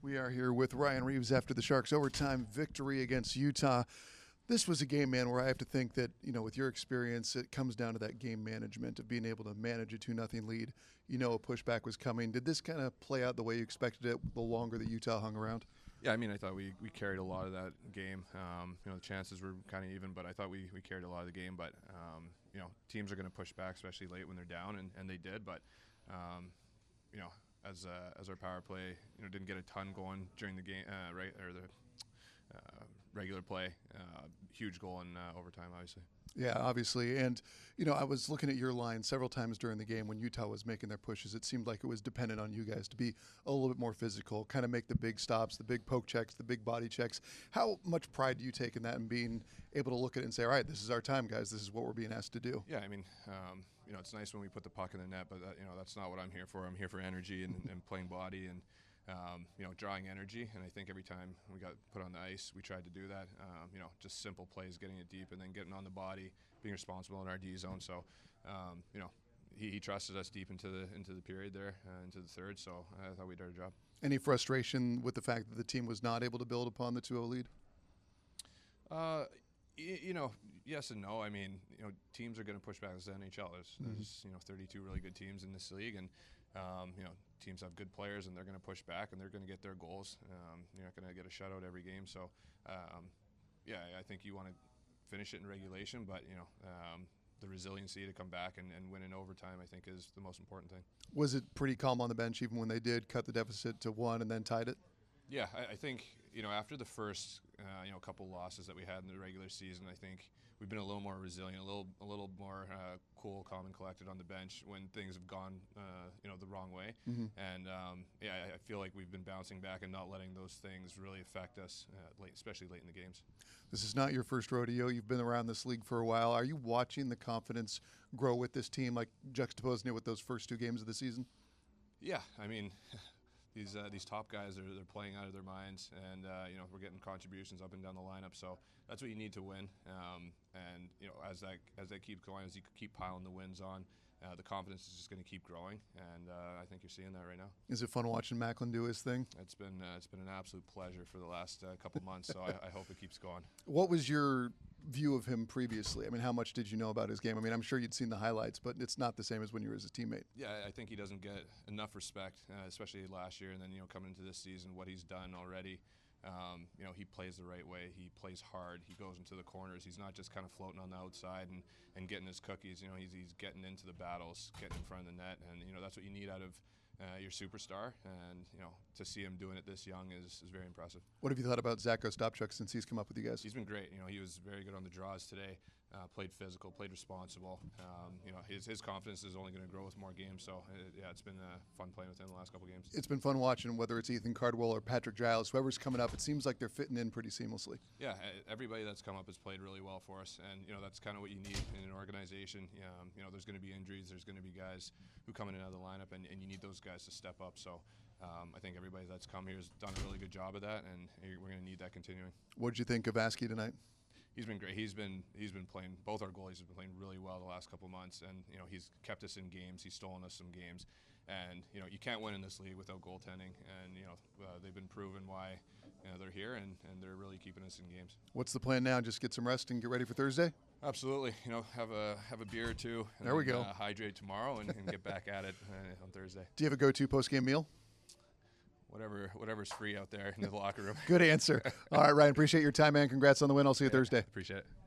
We are here with Ryan Reaves after the Sharks' overtime victory against Utah. This was a game, man, where I have to think that, with your experience, it comes down to that game management of being able to manage a 2-0 lead. A pushback was coming. Did this kind of play out the way you expected it the longer that Utah hung around? Yeah, I mean, I thought we carried a lot of that game. The chances were kind of even, but I thought we carried a lot of the game. But, teams are going to push back, especially late when they're down, and they did. But, as our power play, didn't get a ton going during the game, regular play. Huge goal in overtime, obviously. Yeah, obviously. And, I was looking at your line several times during the game when Utah was making their pushes. It seemed like it was dependent on you guys to be a little bit more physical, kind of make the big stops, the big poke checks, the big body checks. How much pride do you take in that and being able to look at it and say, all right, this is our time, guys. This is what we're being asked to do? Yeah, I mean, it's nice when we put the puck in the net, but, that's not what I'm here for. I'm here for energy and playing body and, drawing energy. And I think every time we got put on the ice, we tried to do that. Just simple plays, getting it deep and then getting on the body, being responsible in our D zone. So, he trusted us deep into the period there, into the third. So I thought we did our job. Any frustration with the fact that the team was not able to build upon the 2-0 lead? Yes and no. I mean, teams are going to push back. This is the NHL. There's 32 really good teams in this league, and teams have good players, and they're going to push back, and they're going to get their goals. You're not going to get a shutout every game. So, I think you want to finish it in regulation, but the resiliency to come back and win in overtime, I think, is the most important thing. Was it pretty calm on the bench even when they did cut the deficit to 1 and then tied it? Yeah, I think, after the first, couple losses that we had in the regular season, I think we've been a little more resilient, a little more cool, calm, and collected on the bench when things have gone, the wrong way. Mm-hmm. And, I feel like we've been bouncing back and not letting those things really affect us, especially late in the games. This is not your first rodeo. You've been around this league for a while. Are you watching the confidence grow with this team, like juxtaposing it with those first 2 games of the season? Yeah, I mean... These top guys they're playing out of their minds, and we're getting contributions up and down the lineup. So that's what you need to win. And as that keeps going, as you keep piling the wins on, the confidence is just going to keep growing. And I think you're seeing that right now. Is it fun watching Macklin do his thing? It's been an absolute pleasure for the last couple months. So I hope it keeps going. What was your view of him previously? I mean, how much did you know about his game? I mean, I'm sure you'd seen the highlights, but it's not the same as when you were his teammate. Yeah, I think he doesn't get enough respect, especially last year, and then coming into this season, what he's done already. He plays the right way. He plays hard. He goes into the corners. He's not just kind of floating on the outside and getting his cookies. He's getting into the battles, getting in front of the net, and that's what you need out of your superstar. And to see him doing it this young is very impressive. What have you thought about Zach Ostapchuk since he's come up with you guys? He's been great. He was very good on the draws today. Played physical, played responsible. His confidence is only going to grow with more games. So it's been fun playing with him the last couple games. It's been fun watching whether it's Ethan Cardwell or Patrick Giles, whoever's coming up. It seems like they're fitting in pretty seamlessly. Yeah, everybody that's come up has played really well for us, and that's kind of what you need in an organization. There's going to be injuries. There's going to be guys who come in and out of the lineup, and you need those guys to step up. So I think everybody that's come here has done a really good job of that, and we're going to need that continuing. What did you think of Askey tonight? He's been great. He's been playing. Both our goalies have been playing really well the last couple of months, and he's kept us in games. He's stolen us some games, and you can't win in this league without goaltending. And they've been proven why they're here, and they're really keeping us in games. What's the plan now? Just get some rest and get ready for Thursday? Absolutely. Have a beer or two. And there we go. Hydrate tomorrow and get back at it on Thursday. Do you have a go-to post-game meal? Whatever's free out there in the locker room. Good answer. All right, Ryan, appreciate your time, man. Congrats on the win. I'll see you Thursday. Appreciate it.